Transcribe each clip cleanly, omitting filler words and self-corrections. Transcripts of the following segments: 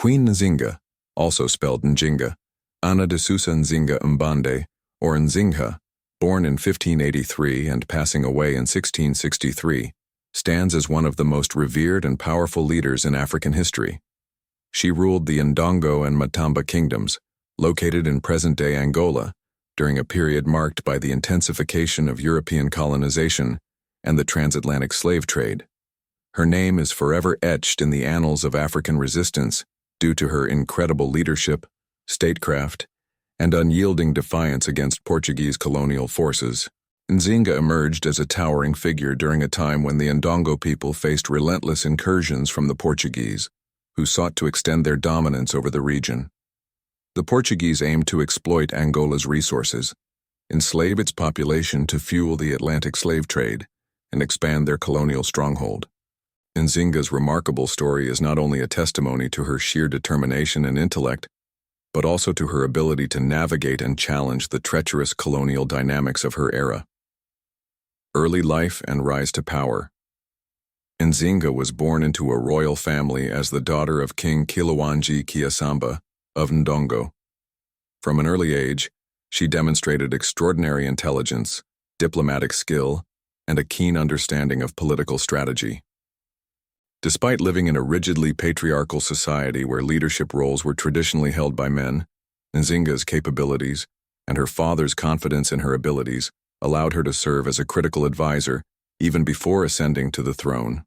Queen Nzinga, also spelled Njinga, Ana de Sousa Nzinga Mbande, or Nzinga, born in 1583 and passing away in 1663, stands as one of the most revered and powerful leaders in African history. She ruled the Ndongo and Matamba kingdoms, located in present-day Angola, during a period marked by the intensification of European colonization and the transatlantic slave trade. Her name is forever etched in the annals of African resistance due to her incredible leadership, statecraft, and unyielding defiance against Portuguese colonial forces. Nzinga emerged as a towering figure during a time when the Ndongo people faced relentless incursions from the Portuguese, who sought to extend their dominance over the region. The Portuguese aimed to exploit Angola's resources, enslave its population to fuel the Atlantic slave trade, and expand their colonial stronghold. Nzinga's remarkable story is not only a testimony to her sheer determination and intellect, but also to her ability to navigate and challenge the treacherous colonial dynamics of her era. Early life and rise to power. Nzinga was born into a royal family as the daughter of King Kilawanji Kiasamba of Ndongo. From an early age, she demonstrated extraordinary intelligence, diplomatic skill, and a keen understanding of political strategy. Despite living in a rigidly patriarchal society where leadership roles were traditionally held by men, Nzinga's capabilities and her father's confidence in her abilities allowed her to serve as a critical advisor even before ascending to the throne.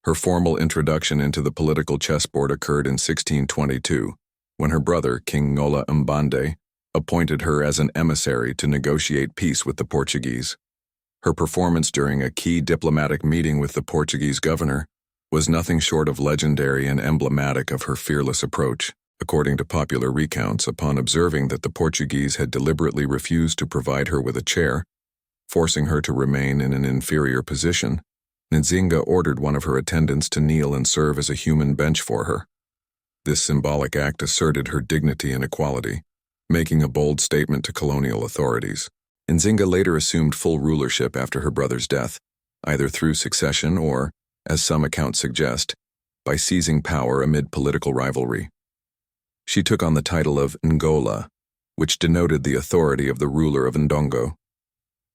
Her formal introduction into the political chessboard occurred in 1622, when her brother, King Ngola Mbande, appointed her as an emissary to negotiate peace with the Portuguese. Her performance during a key diplomatic meeting with the Portuguese governor was nothing short of legendary and emblematic of her fearless approach. According to popular recounts, upon observing that the Portuguese had deliberately refused to provide her with a chair, forcing her to remain in an inferior position, Nzinga ordered one of her attendants to kneel and serve as a human bench for her. This symbolic act asserted her dignity and equality, making a bold statement to colonial authorities. Nzinga later assumed full rulership after her brother's death, either through succession or, as some accounts suggest, by seizing power amid political rivalry. She took on the title of Ngola, which denoted the authority of the ruler of Ndongo.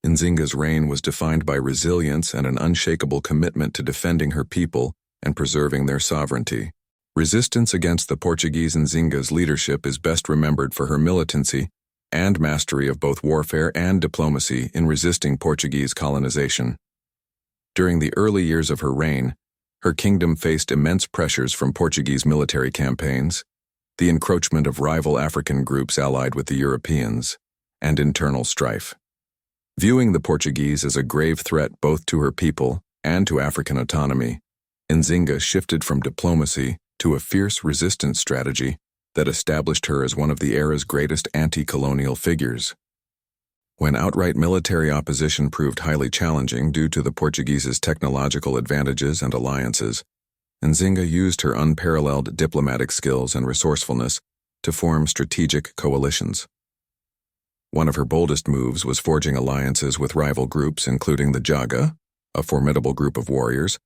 Nzinga's reign was defined by resilience and an unshakable commitment to defending her people and preserving their sovereignty. Resistance against the Portuguese. Nzinga's leadership is best remembered for her militancy and mastery of both warfare and diplomacy in resisting Portuguese colonization. During the early years of her reign, her kingdom faced immense pressures from Portuguese military campaigns, the encroachment of rival African groups allied with the Europeans, and internal strife. Viewing the Portuguese as a grave threat both to her people and to African autonomy, Nzinga shifted from diplomacy to a fierce resistance strategy that established her as one of the era's greatest anti-colonial figures. When outright military opposition proved highly challenging due to the Portuguese's technological advantages and alliances, Nzinga used her unparalleled diplomatic skills and resourcefulness to form strategic coalitions. One of her boldest moves was forging alliances with rival groups including the Jaga, a formidable group of warriors,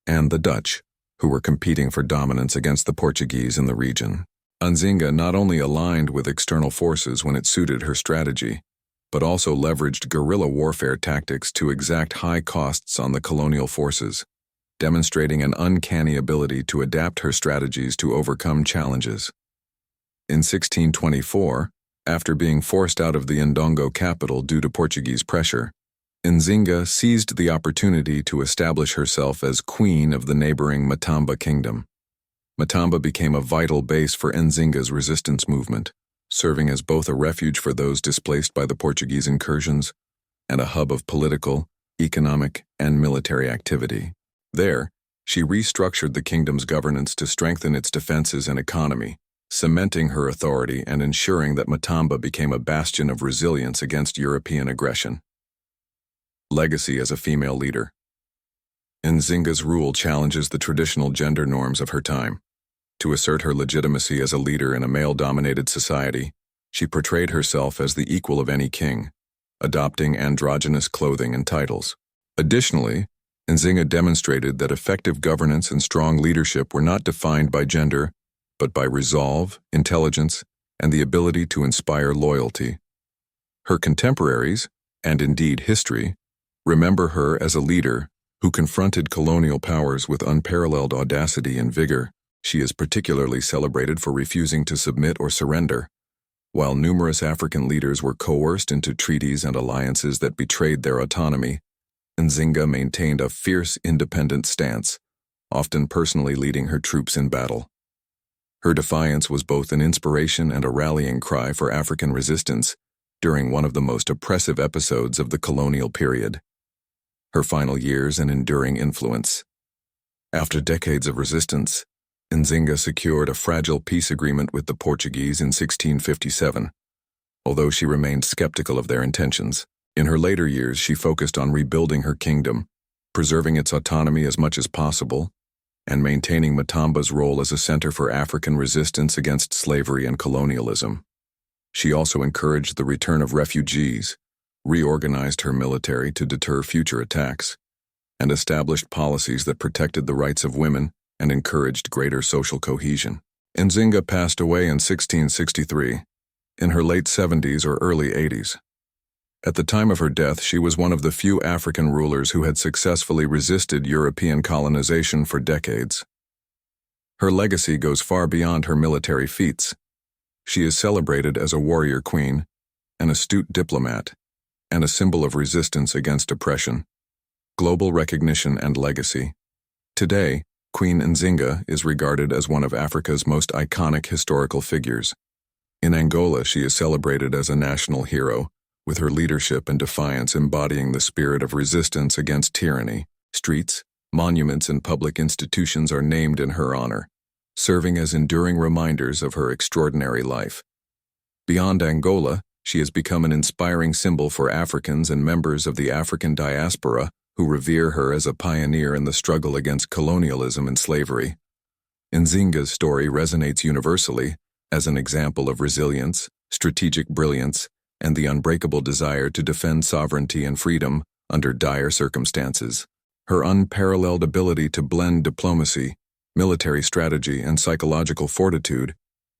and the Dutch, who were competing for dominance against the Portuguese in the region. Nzinga not only aligned with external forces when it suited her strategy, but also leveraged guerrilla warfare tactics to exact high costs on the colonial forces, demonstrating an uncanny ability to adapt her strategies to overcome challenges. In 1624, after being forced out of the Ndongo capital due to Portuguese pressure, Nzinga seized the opportunity to establish herself as queen of the neighboring Matamba kingdom. Matamba became a vital base for Nzinga's resistance movement, serving as both a refuge for those displaced by the Portuguese incursions and a hub of political, economic, and military activity. There, she restructured the kingdom's governance to strengthen its defenses and economy, cementing her authority and ensuring that Matamba became a bastion of resilience against European aggression. Legacy as a female leader. Nzinga's rule challenges the traditional gender norms of her time. To assert her legitimacy as a leader in a male-dominated society, she portrayed herself as the equal of any king, adopting androgynous clothing and titles. Additionally, Nzinga demonstrated that effective governance and strong leadership were not defined by gender, but by resolve, intelligence, and the ability to inspire loyalty. Her contemporaries, and indeed history, remember her as a leader who confronted colonial powers with unparalleled audacity and vigor. She is particularly celebrated for refusing to submit or surrender. While numerous African leaders were coerced into treaties and alliances that betrayed their autonomy, Nzinga maintained a fierce, independent stance, often personally leading her troops in battle. Her defiance was both an inspiration and a rallying cry for African resistance during one of the most oppressive episodes of the colonial period. Her final years and enduring influence. After decades of resistance, Nzinga secured a fragile peace agreement with the Portuguese in 1657. Although she remained skeptical of their intentions, in her later years she focused on rebuilding her kingdom, preserving its autonomy as much as possible, and maintaining Matamba's role as a center for African resistance against slavery and colonialism. She also encouraged the return of refugees, reorganized her military to deter future attacks, and established policies that protected the rights of women and encouraged greater social cohesion. Nzinga passed away in 1663, in her late 70s or early 80s. At the time of her death, she was one of the few African rulers who had successfully resisted European colonization for decades. Her legacy goes far beyond her military feats. She is celebrated as a warrior queen, an astute diplomat, and a symbol of resistance against oppression. Global recognition and legacy. Today, Queen Nzinga is regarded as one of Africa's most iconic historical figures. In Angola, she is celebrated as a national hero, with her leadership and defiance embodying the spirit of resistance against tyranny. Streets, monuments, and public institutions are named in her honor, serving as enduring reminders of her extraordinary life. Beyond Angola, she has become an inspiring symbol for Africans and members of the African diaspora who revere her as a pioneer in the struggle against colonialism and slavery. Nzinga's story resonates universally as an example of resilience, strategic brilliance, and the unbreakable desire to defend sovereignty and freedom under dire circumstances. Her unparalleled ability to blend diplomacy, military strategy, and psychological fortitude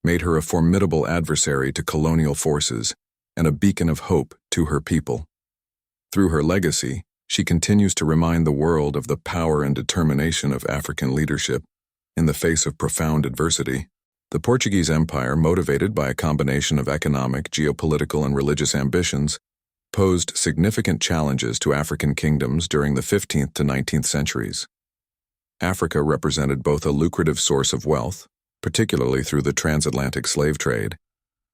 made her a formidable adversary to colonial forces and a beacon of hope to her people. Through her legacy, she continues to remind the world of the power and determination of African leadership in the face of profound adversity. The Portuguese Empire, motivated by a combination of economic, geopolitical, and religious ambitions, posed significant challenges to African kingdoms during the 15th to 19th centuries. Africa represented both a lucrative source of wealth, particularly through the transatlantic slave trade,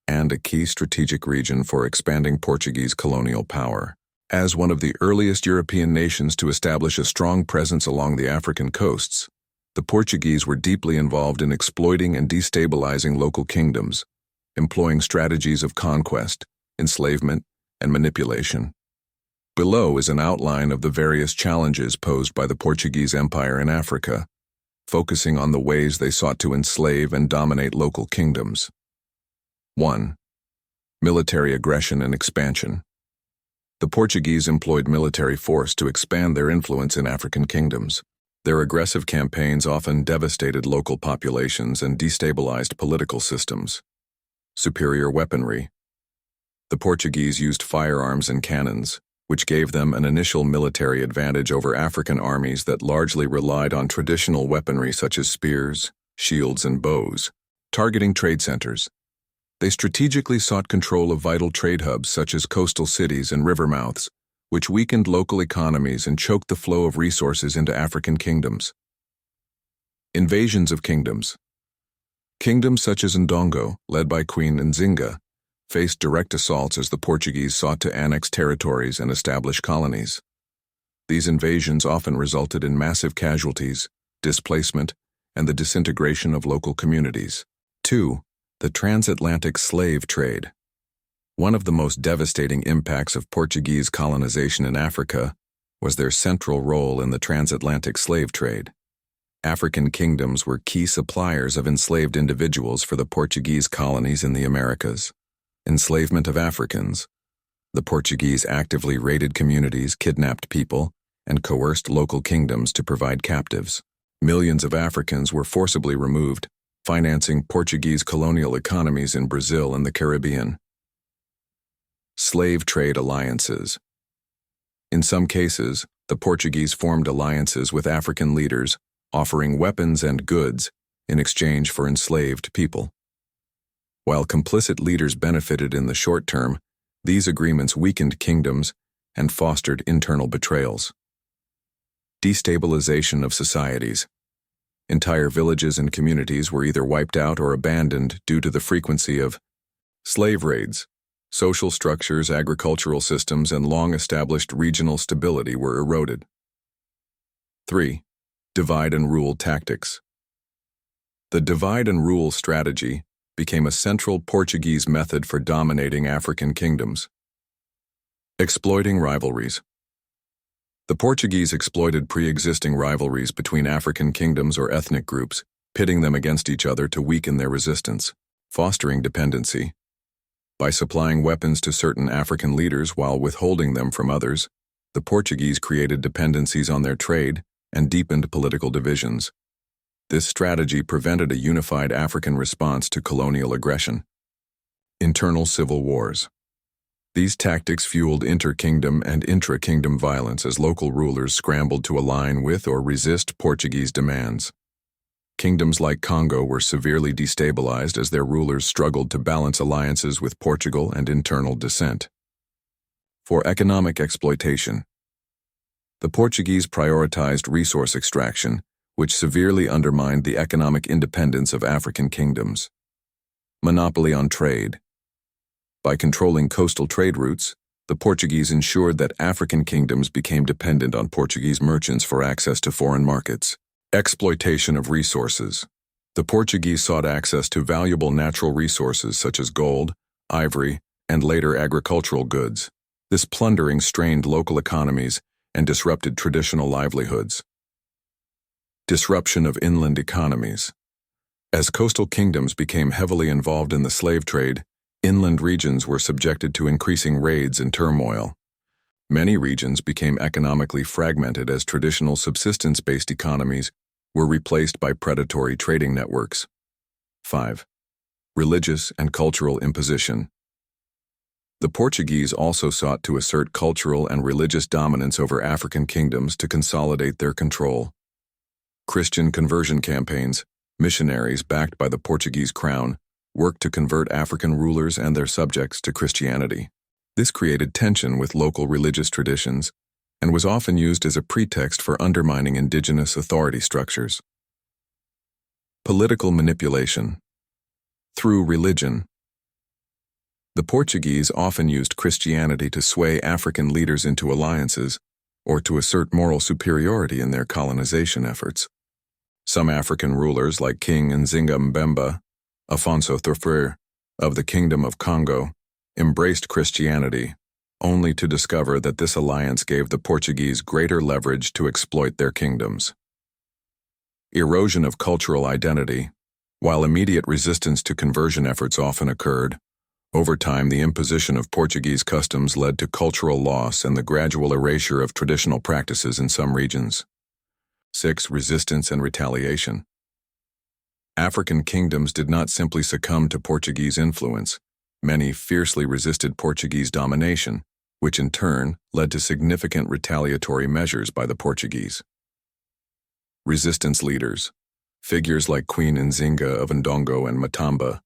and a key strategic region for expanding Portuguese colonial power. As one of the earliest European nations to establish a strong presence along the African coasts, the Portuguese were deeply involved in exploiting and destabilizing local kingdoms, employing strategies of conquest, enslavement, and manipulation. Below is an outline of the various challenges posed by the Portuguese Empire in Africa, focusing on the ways they sought to enslave and dominate local kingdoms. 1. Military aggression and expansion. The Portuguese employed military force to expand their influence in African kingdoms. Their aggressive campaigns often devastated local populations and destabilized political systems. Superior weaponry. The Portuguese used firearms and cannons, which gave them an initial military advantage over African armies that largely relied on traditional weaponry such as spears, shields, and bows. Targeting trade centers. They strategically sought control of vital trade hubs such as coastal cities and river mouths, which weakened local economies and choked the flow of resources into African kingdoms. Invasions of kingdoms. Kingdoms such as Ndongo, led by Queen Nzinga, faced direct assaults as the Portuguese sought to annex territories and establish colonies. These invasions often resulted in massive casualties, displacement, and the disintegration of local communities. 2. The transatlantic slave trade. One of the most devastating impacts of Portuguese colonization in Africa was their central role in the transatlantic slave trade. African kingdoms were key suppliers of enslaved individuals for the Portuguese colonies in the Americas. Enslavement of Africans. The Portuguese actively raided communities, kidnapped people, and coerced local kingdoms to provide captives. Millions of Africans were forcibly removed, financing Portuguese colonial economies in Brazil and the Caribbean. Slave trade alliances. In some cases, the Portuguese formed alliances with African leaders, offering weapons and goods in exchange for enslaved people. While complicit leaders benefited in the short term, these agreements weakened kingdoms and fostered internal betrayals. Destabilization of societies. Entire villages and communities were either wiped out or abandoned due to the frequency of slave raids. Social structures, agricultural systems, and long-established regional stability were eroded. 3. Divide and rule tactics. The divide and rule strategy became a central Portuguese method for dominating African kingdoms. Exploiting rivalries. The Portuguese exploited pre-existing rivalries between African kingdoms or ethnic groups, pitting them against each other to weaken their resistance, fostering dependency. By supplying weapons to certain African leaders while withholding them from others, the Portuguese created dependencies on their trade and deepened political divisions. This strategy prevented a unified African response to colonial aggression. Internal civil wars. These tactics fueled inter-kingdom and intra-kingdom violence as local rulers scrambled to align with or resist Portuguese demands. Kingdoms like Congo were severely destabilized as their rulers struggled to balance alliances with Portugal and internal dissent. For economic exploitation. The Portuguese prioritized resource extraction, which severely undermined the economic independence of African kingdoms. Monopoly on trade. By controlling coastal trade routes, the Portuguese ensured that African kingdoms became dependent on Portuguese merchants for access to foreign markets. Exploitation of resources. The Portuguese sought access to valuable natural resources such as gold, ivory, and later agricultural goods. This plundering strained local economies and disrupted traditional livelihoods. Disruption of inland economies. As coastal kingdoms became heavily involved in the slave trade, inland regions were subjected to increasing raids and turmoil. Many regions became economically fragmented as traditional subsistence-based economies were replaced by predatory trading networks. 5. Religious and cultural imposition. The Portuguese also sought to assert cultural and religious dominance over African kingdoms to consolidate their control. Christian conversion campaigns, missionaries backed by the Portuguese crown, worked to convert African rulers and their subjects to Christianity. This created tension with local religious traditions and was often used as a pretext for undermining indigenous authority structures. Political manipulation. Through religion. The Portuguese often used Christianity to sway African leaders into alliances or to assert moral superiority in their colonization efforts. Some African rulers like King Nzinga Mbemba, Afonso III, of the Kingdom of Congo, embraced Christianity, only to discover that this alliance gave the Portuguese greater leverage to exploit their kingdoms. Erosion of cultural identity. While immediate resistance to conversion efforts often occurred, over time the imposition of Portuguese customs led to cultural loss and the gradual erasure of traditional practices in some regions. 6. Resistance and retaliation. African kingdoms did not simply succumb to Portuguese influence. Many fiercely resisted Portuguese domination, which in turn led to significant retaliatory measures by the Portuguese. Resistance leaders. Figures like Queen Nzinga of Ndongo and Matamba,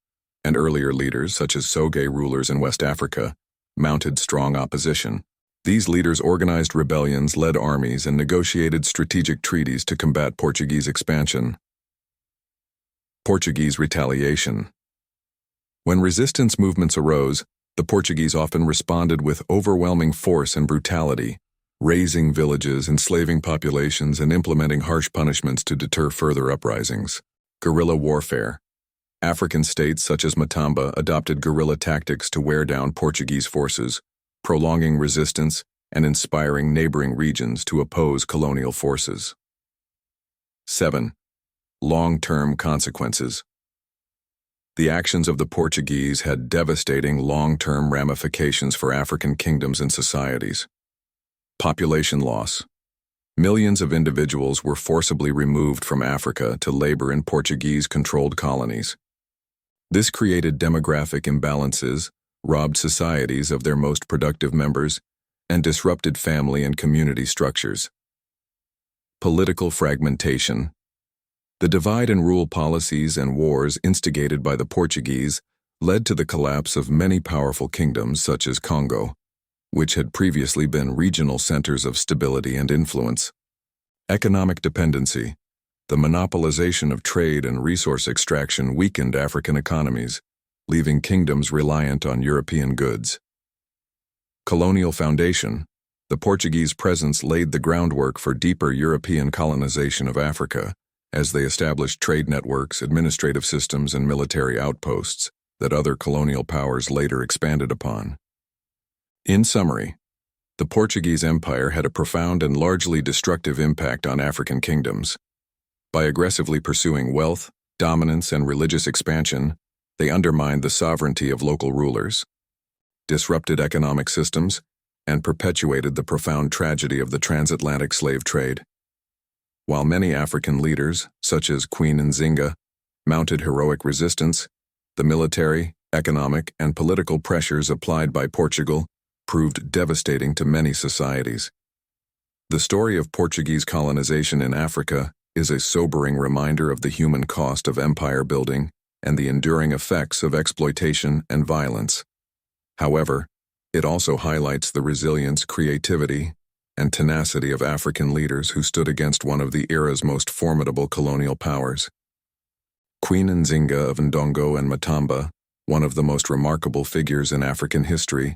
and earlier leaders such as Soge rulers in West Africa, mounted strong opposition. These leaders organized rebellions, led armies, and negotiated strategic treaties to combat Portuguese expansion. Portuguese retaliation. When resistance movements arose, the Portuguese often responded with overwhelming force and brutality, razing villages, enslaving populations, and implementing harsh punishments to deter further uprisings. Guerrilla warfare. African states such as Matamba adopted guerrilla tactics to wear down Portuguese forces, prolonging resistance and inspiring neighboring regions to oppose colonial forces. 7. Long-term consequences. The actions of the Portuguese had devastating long-term ramifications for African kingdoms and societies. Population loss. Millions of individuals were forcibly removed from Africa to labor in Portuguese-controlled colonies. This created demographic imbalances, robbed societies of their most productive members, and disrupted family and community structures. Political fragmentation. The divide and rule policies and wars instigated by the Portuguese led to the collapse of many powerful kingdoms such as Congo, which had previously been regional centers of stability and influence. Economic dependency. The monopolization of trade and resource extraction weakened African economies, leaving kingdoms reliant on European goods. Colonial foundation. The Portuguese presence laid the groundwork for deeper European colonization of Africa, as they established trade networks, administrative systems, and military outposts that other colonial powers later expanded upon. In summary, the Portuguese Empire had a profound and largely destructive impact on African kingdoms. By aggressively pursuing wealth, dominance, and religious expansion, they undermined the sovereignty of local rulers, disrupted economic systems, and perpetuated the profound tragedy of the transatlantic slave trade. While many African leaders, such as Queen Nzinga, mounted heroic resistance, the military, economic, and political pressures applied by Portugal proved devastating to many societies. The story of Portuguese colonization in Africa is a sobering reminder of the human cost of empire building and the enduring effects of exploitation and violence. However, it also highlights the resilience, creativity, and tenacity of African leaders who stood against one of the era's most formidable colonial powers. Queen Nzinga of Ndongo and Matamba, one of the most remarkable figures in African history,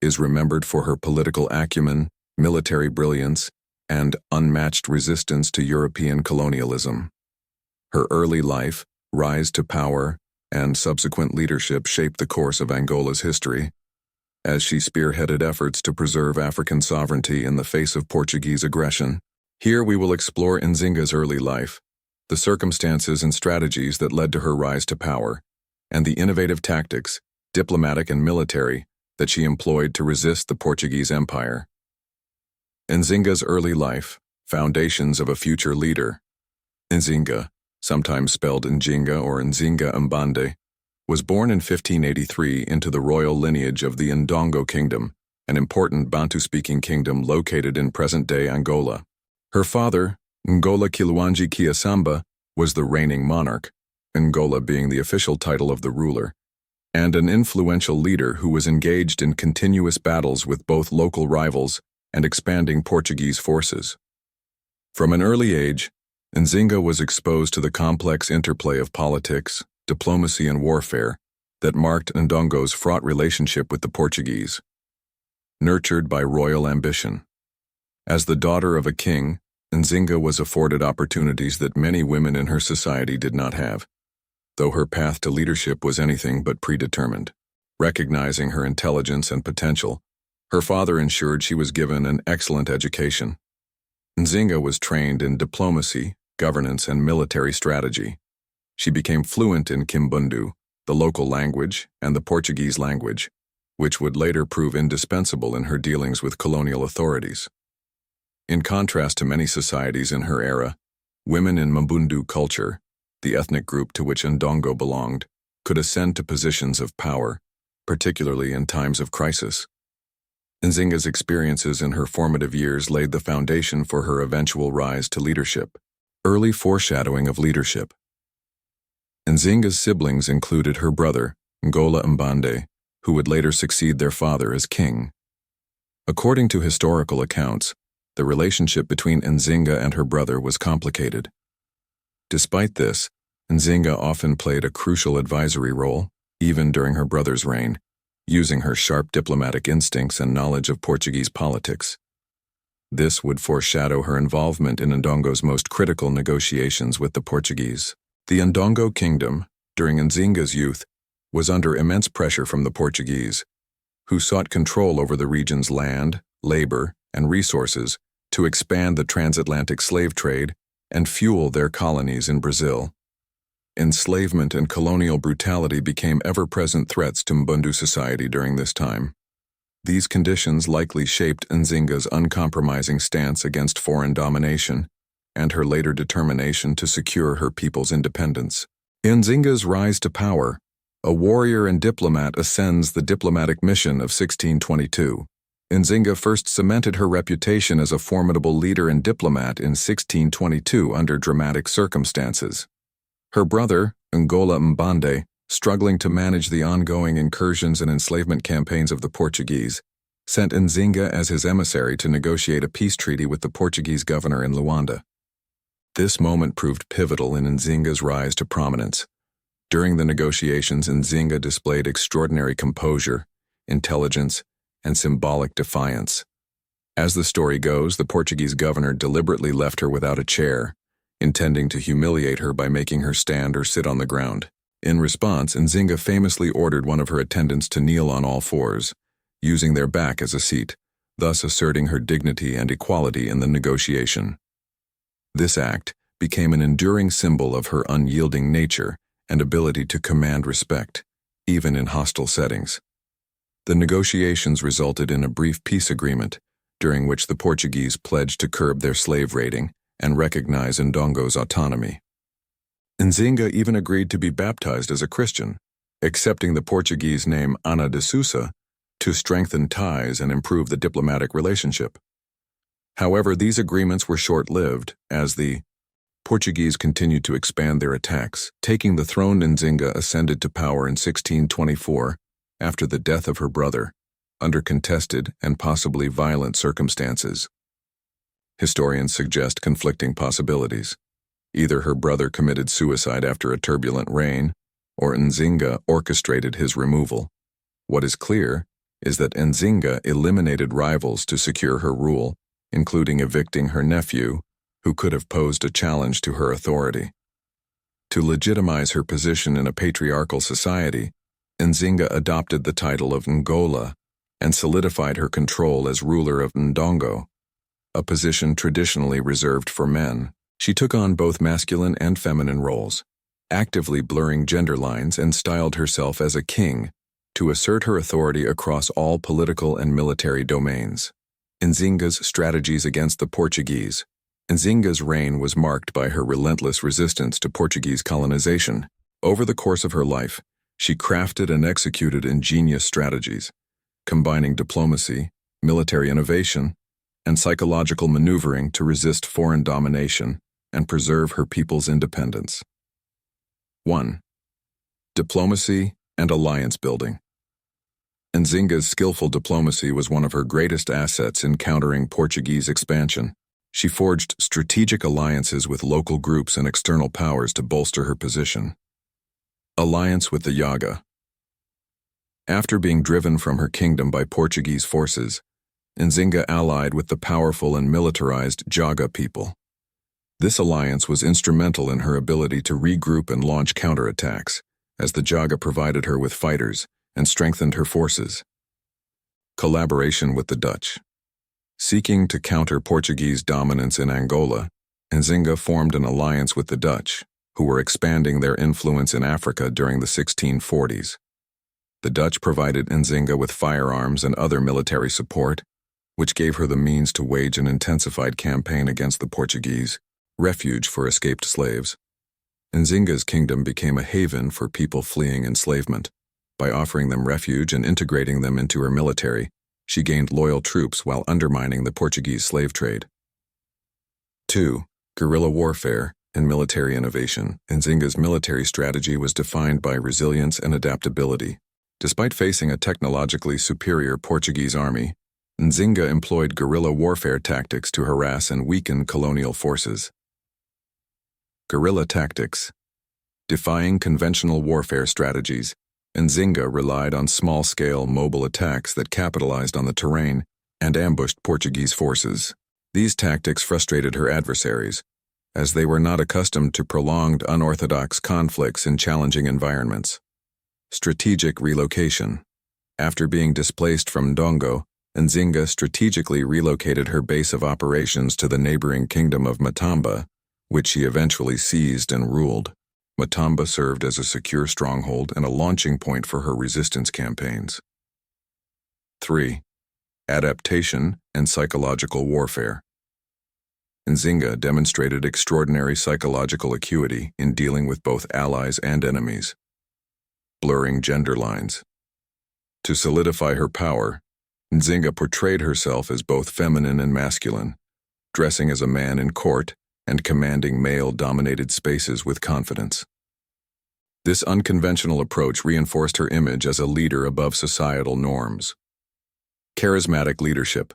is remembered for her political acumen, military brilliance, and unmatched resistance to European colonialism. Her early life, rise to power, and subsequent leadership shaped the course of Angola's history, as she spearheaded efforts to preserve African sovereignty in the face of Portuguese aggression. Here we will explore Nzinga's early life, the circumstances and strategies that led to her rise to power, and the innovative tactics, diplomatic and military, that she employed to resist the Portuguese Empire. Nzinga's early life, foundations of a future leader. Nzinga, sometimes spelled Njinga or Nzinga Mbande, was born in 1583 into the royal lineage of the Ndongo Kingdom, an important Bantu-speaking kingdom located in present-day Angola. Her father, Ngola Kiluanji Kiasamba, was the reigning monarch, Ngola being the official title of the ruler, and an influential leader who was engaged in continuous battles with both local rivals and expanding Portuguese forces. From an early age, Nzinga was exposed to the complex interplay of politics, diplomacy, and warfare that marked Ndongo's fraught relationship with the Portuguese. Nurtured by royal ambition. As the daughter of a king, Nzinga was afforded opportunities that many women in her society did not have, though her path to leadership was anything but predetermined. Recognizing her intelligence and potential, her father ensured she was given an excellent education. Nzinga was trained in diplomacy, governance, and military strategy. She became fluent in Kimbundu, the local language, and the Portuguese language, which would later prove indispensable in her dealings with colonial authorities. In contrast to many societies in her era, women in Mbundu culture, the ethnic group to which Ndongo belonged, could ascend to positions of power, particularly in times of crisis. Nzinga's experiences in her formative years laid the foundation for her eventual rise to leadership. Early foreshadowing of leadership. Nzinga's siblings included her brother, Ngola Mbande, who would later succeed their father as king. According to historical accounts, the relationship between Nzinga and her brother was complicated. Despite this, Nzinga often played a crucial advisory role, even during her brother's reign, using her sharp diplomatic instincts and knowledge of Portuguese politics. This would foreshadow her involvement in Ndongo's most critical negotiations with the Portuguese. The Ndongo Kingdom, during Nzinga's youth, was under immense pressure from the Portuguese, who sought control over the region's land, labor, and resources to expand the transatlantic slave trade and fuel their colonies in Brazil. Enslavement and colonial brutality became ever-present threats to Mbundu society during this time. These conditions likely shaped Nzinga's uncompromising stance against foreign domination and her later determination to secure her people's independence. Nzinga's rise to power, a warrior and diplomat ascends the diplomatic mission of 1622. Nzinga first cemented her reputation as a formidable leader and diplomat in 1622 under dramatic circumstances. Her brother, Ngola Mbande, struggling to manage the ongoing incursions and enslavement campaigns of the Portuguese, sent Nzinga as his emissary to negotiate a peace treaty with the Portuguese governor in Luanda. This moment proved pivotal in Nzinga's rise to prominence. During the negotiations, Nzinga displayed extraordinary composure, intelligence, and symbolic defiance. As the story goes, the Portuguese governor deliberately left her without a chair, intending to humiliate her by making her stand or sit on the ground. In response, Nzinga famously ordered one of her attendants to kneel on all fours, using their back as a seat, thus asserting her dignity and equality in the negotiation. This act became an enduring symbol of her unyielding nature and ability to command respect, even in hostile settings. The negotiations resulted in a brief peace agreement, during which the Portuguese pledged to curb their slave raiding and recognize Ndongo's autonomy. Nzinga even agreed to be baptized as a Christian, accepting the Portuguese name Ana de Sousa to strengthen ties and improve the diplomatic relationship. However, these agreements were short-lived, as the Portuguese continued to expand their attacks. Taking the throne, Nzinga ascended to power in 1624 after the death of her brother, under contested and possibly violent circumstances. Historians suggest conflicting possibilities. Either her brother committed suicide after a turbulent reign, or Nzinga orchestrated his removal. What is clear is that Nzinga eliminated rivals to secure her rule, including evicting her nephew, who could have posed a challenge to her authority. To legitimize her position in a patriarchal society, Nzinga adopted the title of Ngola and solidified her control as ruler of Ndongo, a position traditionally reserved for men. She took on both masculine and feminine roles, actively blurring gender lines, and styled herself as a king to assert her authority across all political and military domains. Nzinga's strategies against the Portuguese. Nzinga's reign was marked by her relentless resistance to Portuguese colonization. Over the course of her life, she crafted and executed ingenious strategies, combining diplomacy, military innovation, and psychological maneuvering to resist foreign domination and preserve her people's independence. 1. Diplomacy and alliance building. Nzinga's skillful diplomacy was one of her greatest assets in countering Portuguese expansion. She forged strategic alliances with local groups and external powers to bolster her position. Alliance with the Yaga. After being driven from her kingdom by Portuguese forces, Nzinga allied with the powerful and militarized Jaga people. This alliance was instrumental in her ability to regroup and launch counterattacks, as the Jaga provided her with fighters and strengthened her forces. Collaboration with the Dutch. Seeking to counter Portuguese dominance in Angola, Nzinga formed an alliance with the Dutch, who were expanding their influence in Africa during the 1640s. The Dutch provided Nzinga with firearms and other military support, which gave her the means to wage an intensified campaign against the Portuguese, refuge for escaped slaves. Nzinga's kingdom became a haven for people fleeing enslavement. By offering them refuge and integrating them into her military, she gained loyal troops while undermining the Portuguese slave trade. 2. Guerrilla warfare and military innovation. Nzinga's military strategy was defined by resilience and adaptability. Despite facing a technologically superior Portuguese army, Nzinga employed guerrilla warfare tactics to harass and weaken colonial forces. Guerrilla tactics. Defying conventional warfare strategies, Nzinga relied on small-scale mobile attacks that capitalized on the terrain and ambushed Portuguese forces. These tactics frustrated her adversaries, as they were not accustomed to prolonged unorthodox conflicts in challenging environments. Strategic relocation. After being displaced from Ndongo, Nzinga strategically relocated her base of operations to the neighboring kingdom of Matamba, which she eventually seized and ruled. Matamba served as a secure stronghold and a launching point for her resistance campaigns. 3. adaptation, and psychological warfare. Nzinga demonstrated extraordinary psychological acuity in dealing with both allies and enemies, blurring gender lines. To solidify her power, Nzinga portrayed herself as both feminine and masculine, dressing as a man in court and commanding male-dominated spaces with confidence. This unconventional approach reinforced her image as a leader above societal norms. Charismatic leadership.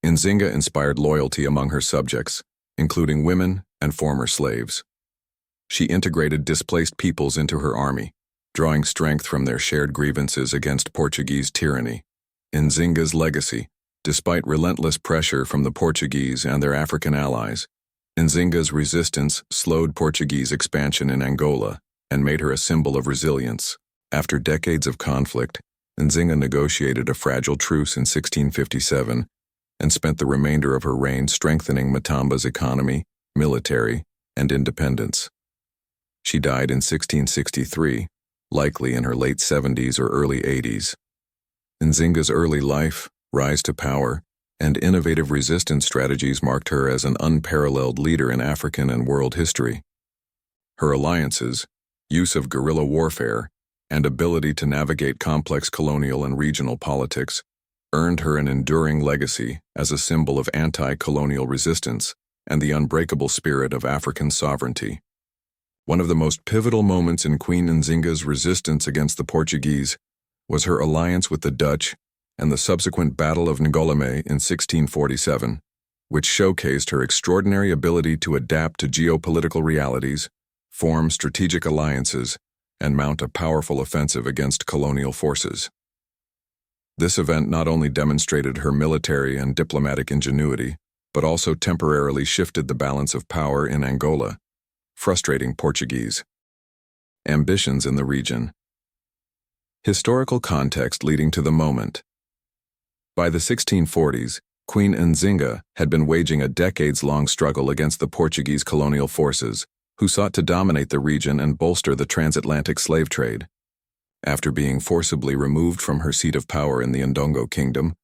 Nzinga inspired loyalty among her subjects, including women and former slaves. She integrated displaced peoples into her army, drawing strength from their shared grievances against Portuguese tyranny. Nzinga's legacy, despite relentless pressure from the Portuguese and their African allies, Nzinga's resistance slowed Portuguese expansion in Angola and made her a symbol of resilience. After decades of conflict, Nzinga negotiated a fragile truce in 1657 and spent the remainder of her reign strengthening Matamba's economy, military, and independence. She died in 1663, likely in her late 70s or early 80s. Nzinga's early life, rise to power, and innovative resistance strategies marked her as an unparalleled leader in African and world history. Her alliances, use of guerrilla warfare, and ability to navigate complex colonial and regional politics earned her an enduring legacy as a symbol of anti-colonial resistance and the unbreakable spirit of African sovereignty. One of the most pivotal moments in Queen Nzinga's resistance against the Portuguese was her alliance with the Dutch and the subsequent Battle of Ngoleme in 1647, which showcased her extraordinary ability to adapt to geopolitical realities, form strategic alliances, and mount a powerful offensive against colonial forces. This event not only demonstrated her military and diplomatic ingenuity, but also temporarily shifted the balance of power in Angola, frustrating Portuguese ambitions in the region. Historical context leading to the moment. By the 1640s, Queen Nzinga had been waging a decades-long struggle against the Portuguese colonial forces, who sought to dominate the region and bolster the transatlantic slave trade. After being forcibly removed from her seat of power in the Ndongo kingdom,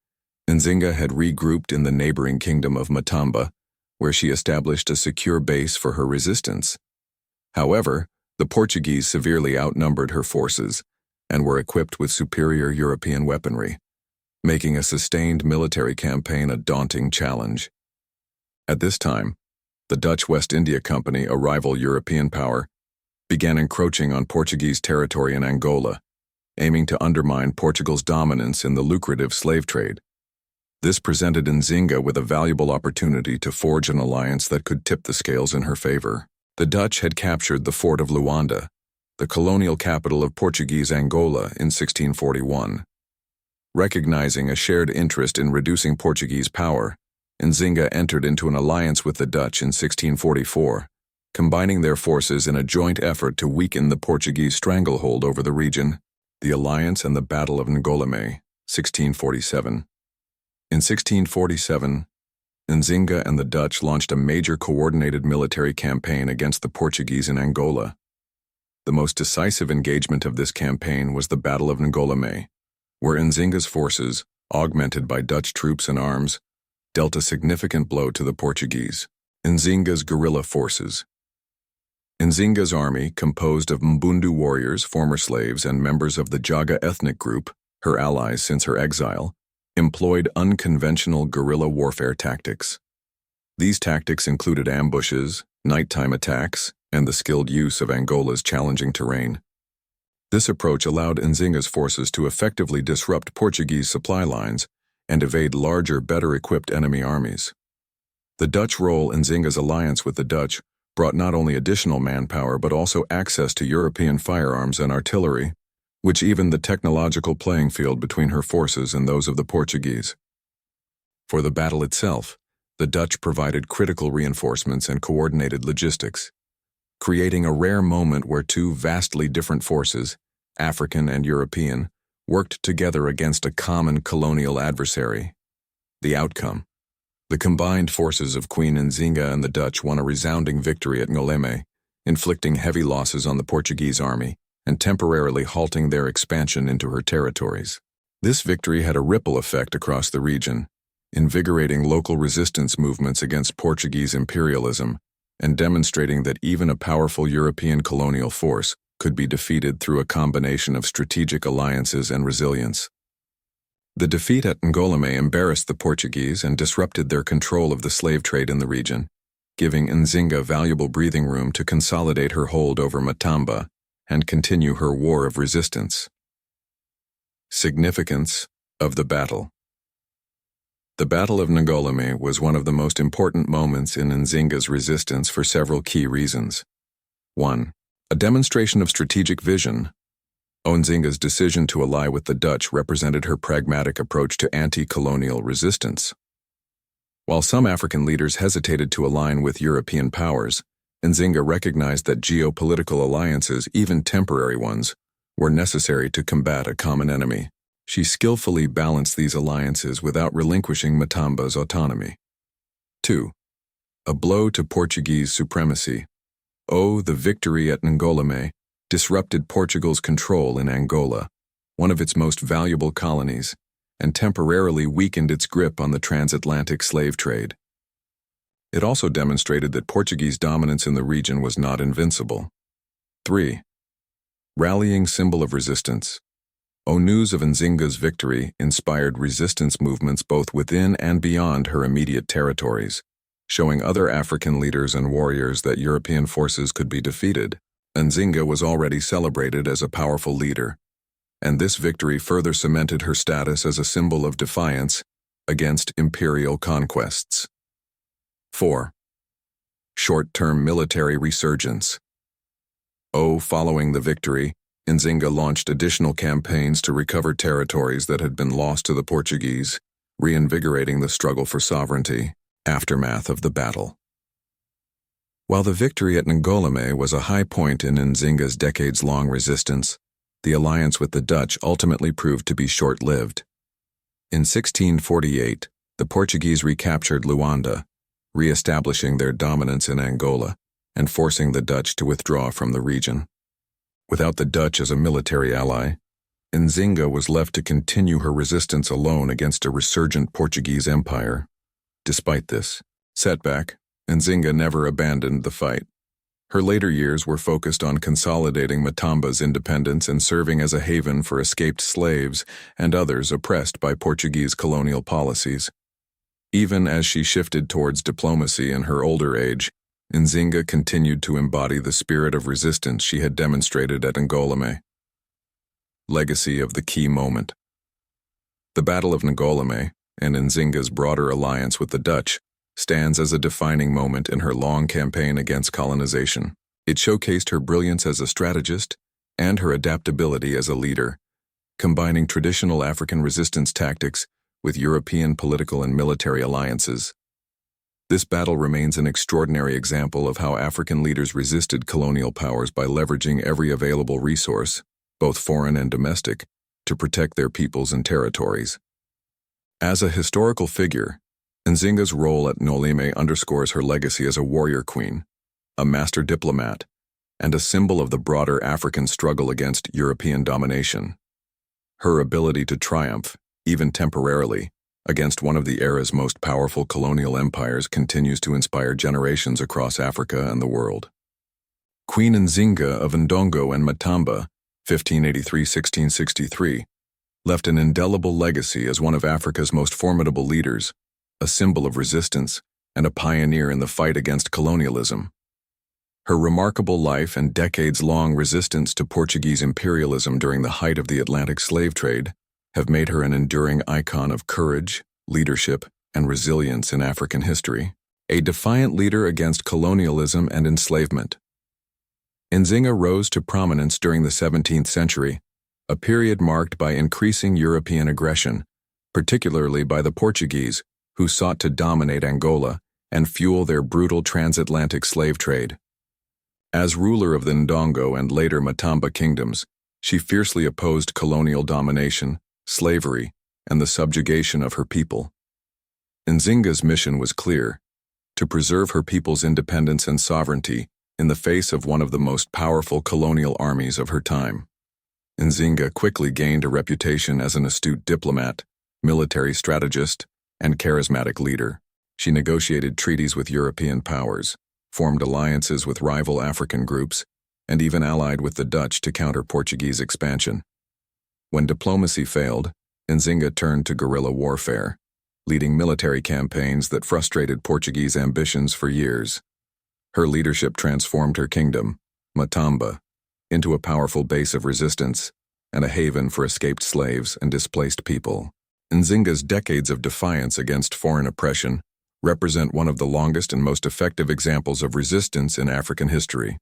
Nzinga had regrouped in the neighboring kingdom of Matamba, where she established a secure base for her resistance. However, the Portuguese severely outnumbered her forces and were equipped with superior European weaponry, making a sustained military campaign a daunting challenge. At this time, the Dutch West India Company, a rival European power, began encroaching on Portuguese territory in Angola, aiming to undermine Portugal's dominance in the lucrative slave trade. This presented Nzinga with a valuable opportunity to forge an alliance that could tip the scales in her favor. The Dutch had captured the fort of Luanda, the colonial capital of Portuguese Angola, in 1641. Recognizing a shared interest in reducing Portuguese power, Nzinga entered into an alliance with the Dutch in 1644, combining their forces in a joint effort to weaken the Portuguese stranglehold over the region. The Alliance and the Battle of Ngoleme, 1647. In 1647, Nzinga and the Dutch launched a major coordinated military campaign against the Portuguese in Angola. The most decisive engagement of this campaign was the Battle of Ngoleme, where Nzinga's forces, augmented by Dutch troops and arms, dealt a significant blow to the Portuguese. Nzinga's guerrilla forces. Nzinga's army, composed of Mbundu warriors, former slaves, and members of the Jaga ethnic group, her allies since her exile, employed unconventional guerrilla warfare tactics. These tactics included ambushes, nighttime attacks, and the skilled use of Angola's challenging terrain. This approach allowed Nzinga's forces to effectively disrupt Portuguese supply lines and evade larger, better-equipped enemy armies. The Dutch role in Nzinga's alliance with the Dutch brought not only additional manpower but also access to European firearms and artillery, which evened the technological playing field between her forces and those of the Portuguese. For the battle itself, the Dutch provided critical reinforcements and coordinated logistics, creating a rare moment where two vastly different forces, African and European, worked together against a common colonial adversary. The outcome: the combined forces of Queen Nzinga and the Dutch won a resounding victory at Ngoleme, inflicting heavy losses on the Portuguese army and temporarily halting their expansion into her territories. This victory had a ripple effect across the region, invigorating local resistance movements against Portuguese imperialism and demonstrating that even a powerful European colonial force could be defeated through a combination of strategic alliances and resilience. The defeat at Ngoleme embarrassed the Portuguese and disrupted their control of the slave trade in the region, giving Nzinga valuable breathing room to consolidate her hold over Matamba and continue her war of resistance. Significance of the battle. The Battle of Ngoleme was one of the most important moments in Nzinga's resistance for several key reasons. 1. A demonstration of strategic vision. Nzinga's decision to ally with the Dutch represented her pragmatic approach to anti-colonial resistance. While some African leaders hesitated to align with European powers, Nzinga recognized that geopolitical alliances, even temporary ones, were necessary to combat a common enemy. She skillfully balanced these alliances without relinquishing Matamba's autonomy. 2. A blow to Portuguese supremacy. The victory at Ngoleme disrupted Portugal's control in Angola, one of its most valuable colonies, and temporarily weakened its grip on the transatlantic slave trade. It also demonstrated that Portuguese dominance in the region was not invincible. 3. Rallying symbol of resistance. News of Nzinga's victory inspired resistance movements both within and beyond her immediate territories, showing other African leaders and warriors that European forces could be defeated. Nzinga was already celebrated as a powerful leader, and this victory further cemented her status as a symbol of defiance against imperial conquests. 4. Short-term military resurgence. Following the victory, Nzinga launched additional campaigns to recover territories that had been lost to the Portuguese, reinvigorating the struggle for sovereignty. Aftermath of the battle. While the victory at Ngoleme was a high point in Nzinga's decades-long resistance, the alliance with the Dutch ultimately proved to be short-lived. In 1648, the Portuguese recaptured Luanda, re-establishing their dominance in Angola and forcing the Dutch to withdraw from the region. Without the Dutch as a military ally, Nzinga was left to continue her resistance alone against a resurgent Portuguese empire. Despite this setback, Nzinga never abandoned the fight. Her later years were focused on consolidating Matamba's independence and serving as a haven for escaped slaves and others oppressed by Portuguese colonial policies. Even as she shifted towards diplomacy in her older age, Nzinga continued to embody the spirit of resistance she had demonstrated at Ngoleme. Legacy of the key moment. The Battle of Ngoleme, and Nzinga's broader alliance with the Dutch, stands as a defining moment in her long campaign against colonization. It showcased her brilliance as a strategist and her adaptability as a leader, combining traditional African resistance tactics with European political and military alliances. This battle remains an extraordinary example of how African leaders resisted colonial powers by leveraging every available resource, both foreign and domestic, to protect their peoples and territories. As a historical figure, Nzinga's role at Ngoleme underscores her legacy as a warrior queen, a master diplomat, and a symbol of the broader African struggle against European domination. Her ability to triumph, even temporarily, against one of the era's most powerful colonial empires continues to inspire generations across Africa and the world. Queen Nzinga of Ndongo and Matamba, 1583–1663, left an indelible legacy as one of Africa's most formidable leaders, a symbol of resistance, and a pioneer in the fight against colonialism. Her remarkable life and decades-long resistance to Portuguese imperialism during the height of the Atlantic slave trade have made her an enduring icon of courage, leadership, and resilience in African history, a defiant leader against colonialism and enslavement. Nzinga rose to prominence during the 17th century, a period marked by increasing European aggression, particularly by the Portuguese, who sought to dominate Angola and fuel their brutal transatlantic slave trade. As ruler of the Ndongo and later Matamba kingdoms, she fiercely opposed colonial domination, slavery, and the subjugation of her people. Nzinga's mission was clear: to preserve her people's independence and sovereignty in the face of one of the most powerful colonial armies of her time. Nzinga quickly gained a reputation as an astute diplomat, military strategist, and charismatic leader. She negotiated treaties with European powers, formed alliances with rival African groups, and even allied with the Dutch to counter Portuguese expansion. When diplomacy failed, Nzinga turned to guerrilla warfare, leading military campaigns that frustrated Portuguese ambitions for years. Her leadership transformed her kingdom, Matamba, into a powerful base of resistance and a haven for escaped slaves and displaced people. Nzinga's decades of defiance against foreign oppression represent one of the longest and most effective examples of resistance in African history.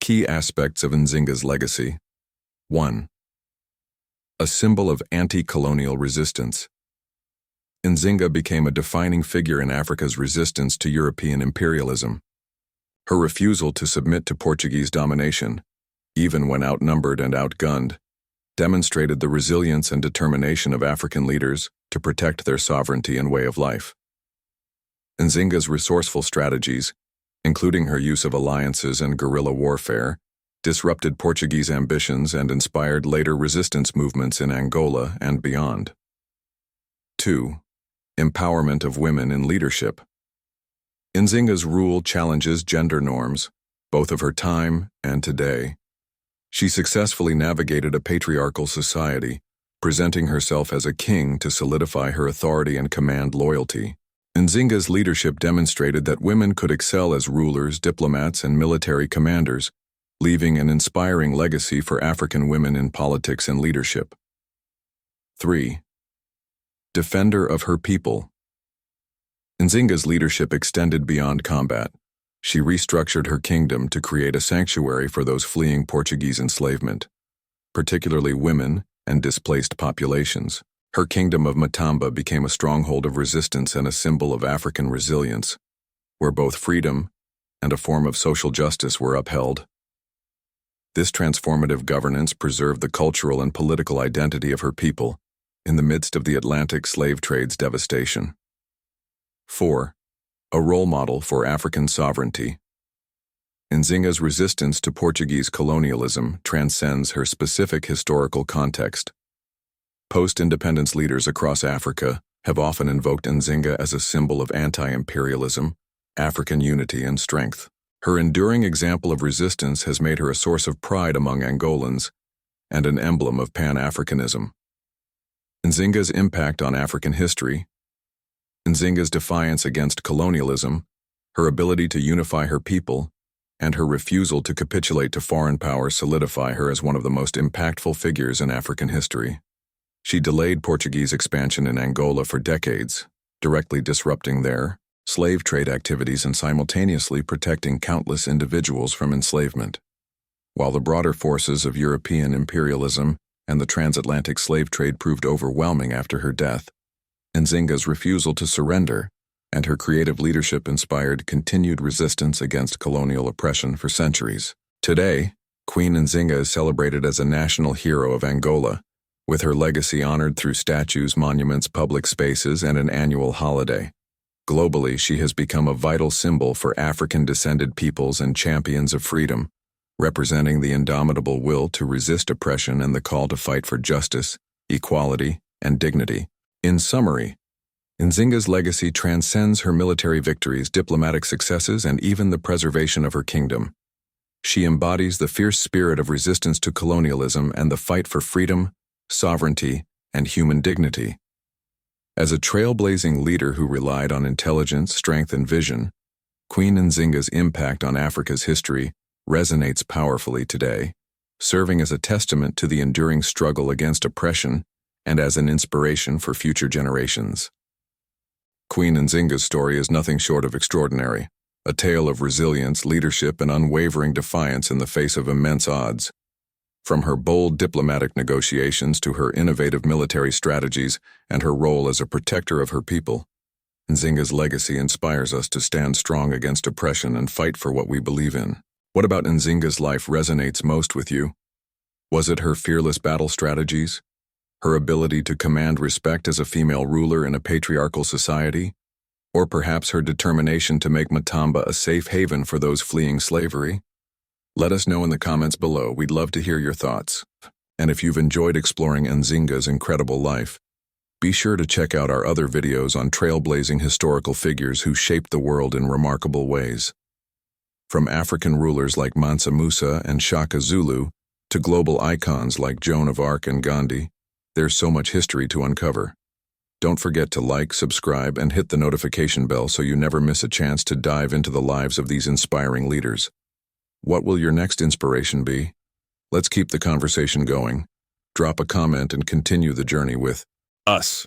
Key aspects of Nzinga's legacy. 1. A symbol of anti-colonial resistance. Nzinga became a defining figure in Africa's resistance to European imperialism. Her refusal to submit to Portuguese domination, even when outnumbered and outgunned, demonstrated the resilience and determination of African leaders to protect their sovereignty and way of life. Nzinga's resourceful strategies, including her use of alliances and guerrilla warfare, disrupted Portuguese ambitions and inspired later resistance movements in Angola and beyond. 2. Empowerment of women in leadership. Nzinga's rule challenges gender norms, both of her time and today. She successfully navigated a patriarchal society, presenting herself as a king to solidify her authority and command loyalty. Nzinga's leadership demonstrated that women could excel as rulers, diplomats, and military commanders, leaving an inspiring legacy for African women in politics and leadership. 3. Defender of her people. Nzinga's leadership extended beyond combat. She restructured her kingdom to create a sanctuary for those fleeing Portuguese enslavement, particularly women and displaced populations. Her kingdom of Matamba became a stronghold of resistance and a symbol of African resilience, where both freedom and a form of social justice were upheld. This transformative governance preserved the cultural and political identity of her people in the midst of the Atlantic slave trade's devastation. 4. A role model for African sovereignty. Nzinga's resistance to Portuguese colonialism transcends her specific historical context. Post-independence leaders across Africa have often invoked Nzinga as a symbol of anti-imperialism, African unity, and strength. Her enduring example of resistance has made her a source of pride among Angolans and an emblem of Pan-Africanism. Nzinga's impact on African history. Nzinga's defiance against colonialism, her ability to unify her people, and her refusal to capitulate to foreign power solidify her as one of the most impactful figures in African history. She delayed Portuguese expansion in Angola for decades, directly disrupting their slave trade activities and simultaneously protecting countless individuals from enslavement. While the broader forces of European imperialism and the transatlantic slave trade proved overwhelming after her death, Nzinga's refusal to surrender and her creative leadership inspired continued resistance against colonial oppression for centuries. Today, Queen Nzinga is celebrated as a national hero of Angola, with her legacy honored through statues, monuments, public spaces, and an annual holiday. Globally, she has become a vital symbol for African-descended peoples and champions of freedom, representing the indomitable will to resist oppression and the call to fight for justice, equality, and dignity. In summary, Nzinga's legacy transcends her military victories, diplomatic successes, and even the preservation of her kingdom. She embodies the fierce spirit of resistance to colonialism and the fight for freedom, sovereignty, and human dignity. As a trailblazing leader who relied on intelligence, strength, and vision, Queen Nzinga's impact on Africa's history resonates powerfully today, serving as a testament to the enduring struggle against oppression and as an inspiration for future generations. Queen Nzinga's story is nothing short of extraordinary, a tale of resilience, leadership, and unwavering defiance in the face of immense odds. From her bold diplomatic negotiations to her innovative military strategies and her role as a protector of her people, Nzinga's legacy inspires us to stand strong against oppression and fight for what we believe in. What about Nzinga's life resonates most with you? Was it her fearless battle strategies? Her ability to command respect as a female ruler in a patriarchal society? Or perhaps her determination to make Matamba a safe haven for those fleeing slavery? Let us know in the comments below. We'd love to hear your thoughts. And if you've enjoyed exploring Nzinga's incredible life, be sure to check out our other videos on trailblazing historical figures who shaped the world in remarkable ways. From African rulers like Mansa Musa and Shaka Zulu to global icons like Joan of Arc and Gandhi, there's so much history to uncover. Don't forget to like, subscribe, and hit the notification bell so you never miss a chance to dive into the lives of these inspiring leaders. What will your next inspiration be? Let's keep the conversation going. Drop a comment and continue the journey with us.